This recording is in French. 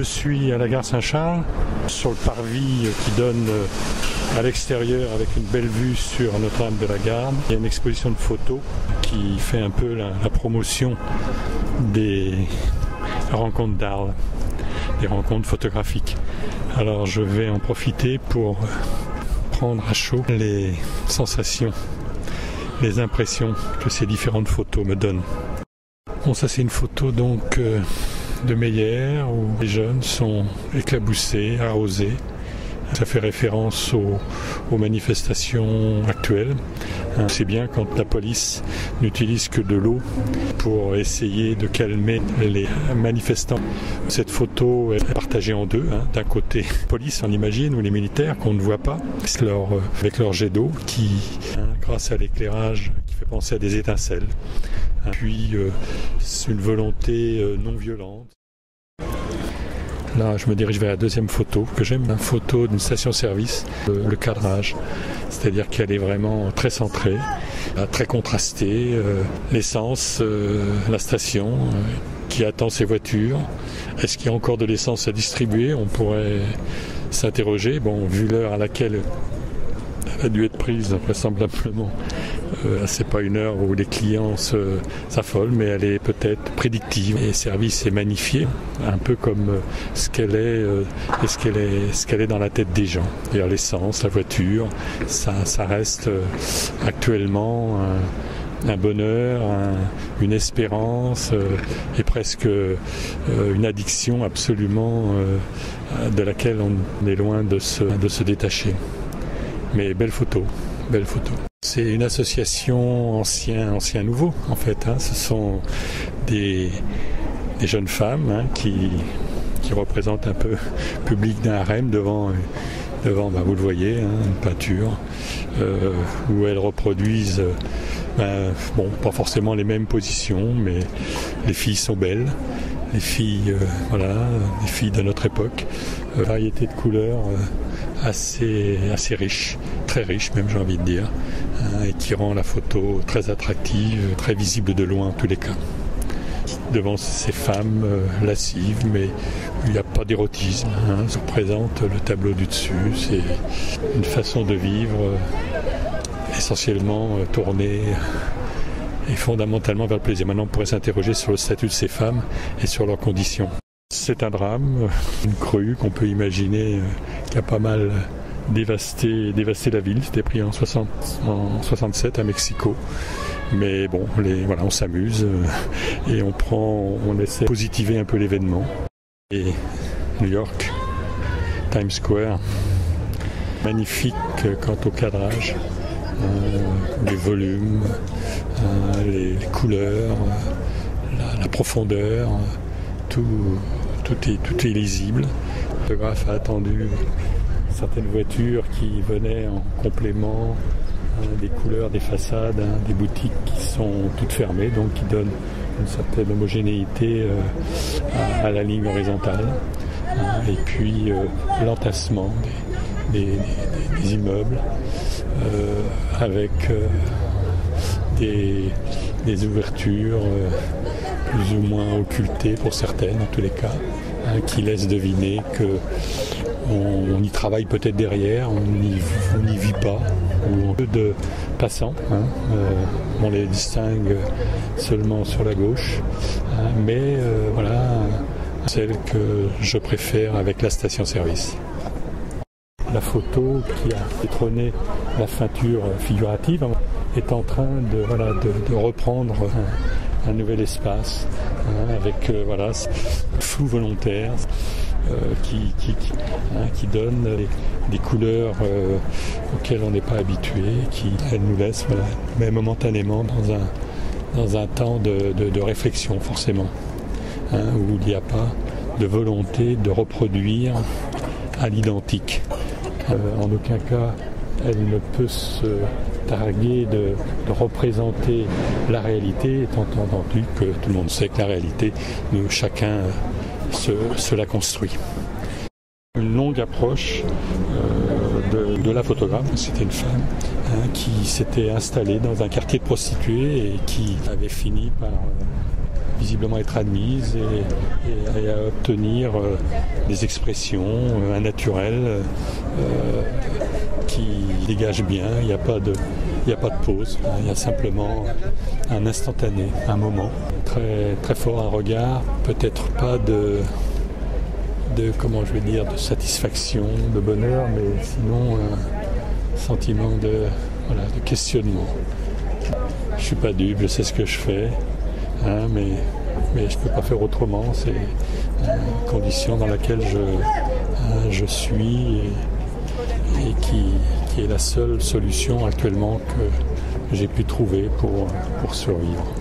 Je suis à la gare Saint-Charles, sur le parvis qui donne à l'extérieur avec une belle vue sur Notre-Dame-de-la-Garde. Il y a une exposition de photos qui fait un peu la promotion des rencontres d'Arles, des rencontres photographiques. Alors je vais en profiter pour prendre à chaud les sensations, les impressions que ces différentes photos me donnent. Bon, ça c'est une photo donc de Meyer où les jeunes sont éclaboussés, arrosés. Ça fait référence aux manifestations actuelles. C'est bien quand la police n'utilise que de l'eau pour essayer de calmer les manifestants. Cette photo est partagée en deux. D'un côté, la police, on imagine, ou les militaires qu'on ne voit pas, avec leur jet d'eau qui, grâce à l'éclairage, qui fait penser à des étincelles. Puis, c'est une volonté non violente. Là, je me dirige vers la deuxième photo que j'aime, une photo d'une station-service, le cadrage, c'est-à-dire qu'elle est vraiment très centrée, très contrastée, l'essence, la station qui attend ses voitures. Est-ce qu'il y a encore de l'essence à distribuer? On pourrait s'interroger. Bon, vu l'heure à laquelle elle a dû être prise, vraisemblablement, c'est pas une heure où les clients s'affolent, mais elle est peut-être prédictive. Et le service est magnifié, un peu comme ce qu'elle est et ce qu'elle est dans la tête des gens. C'est-à-dire l'essence, la voiture, ça reste actuellement un bonheur, une espérance et presque une addiction absolument de laquelle on est loin de se détacher. Mais belle photo, belle photo. C'est une association ancien-nouveau en fait. Ce sont des jeunes femmes qui représentent un peu le public d'un harem devant vous le voyez, une peinture où elles reproduisent pas forcément les mêmes positions, mais les filles sont belles. Les filles, les filles de notre époque, variété de couleurs assez riche, très riche même j'ai envie de dire, et qui rend la photo très attractive, très visible de loin en tous les cas. Devant ces femmes lascives, mais il n'y a pas d'érotisme, ça représente le tableau du dessus, c'est une façon de vivre essentiellement tournée et fondamentalement vers le plaisir. Maintenant, on pourrait s'interroger sur le statut de ces femmes et sur leurs conditions. C'est un drame, une crue qu'on peut imaginer qui a pas mal dévasté la ville. C'était pris en 67 à Mexico. Mais bon, on s'amuse et on essaie de positiver un peu l'événement. Et New York, Times Square, magnifique quant au cadrage. Les volumes, les couleurs, la profondeur, tout est lisible. Le photographe a attendu certaines voitures qui venaient en complément des couleurs des façades, des boutiques qui sont toutes fermées, donc qui donnent une certaine homogénéité à la ligne horizontale. Et puis l'entassement des immeubles. Avec des ouvertures plus ou moins occultées pour certaines en tous les cas, qui laissent deviner qu'on y travaille peut-être derrière, on n'y vit pas, ou peu de passants, on les distingue seulement sur la gauche, mais celle que je préfère avec la station-service. La photo qui a détrôné la peinture figurative est en train de reprendre un nouvel espace avec flou volontaire qui donne des couleurs auxquelles on n'est pas habitué, qui nous laisse mais momentanément dans un temps de réflexion forcément, où il n'y a pas de volonté de reproduire à l'identique. En aucun cas, elle ne peut se targuer de représenter la réalité, étant entendu que tout le monde sait que la réalité, chacun se la construit. Une longue approche de la photographe, c'était une femme qui s'était installée dans un quartier de prostituées et qui avait fini par visiblement être admise et à obtenir des expressions, un naturel qui dégage bien. Il n'y a pas de pause, il y a simplement un instantané, un moment très, très fort, un regard, peut-être pas de comment je vais dire, de satisfaction, de bonheur, mais sinon un sentiment de questionnement. Je suis pas dupe, je sais ce que je fais, mais je peux pas faire autrement. C'est une condition dans laquelle je suis et qui est la seule solution actuellement que j'ai pu trouver pour survivre.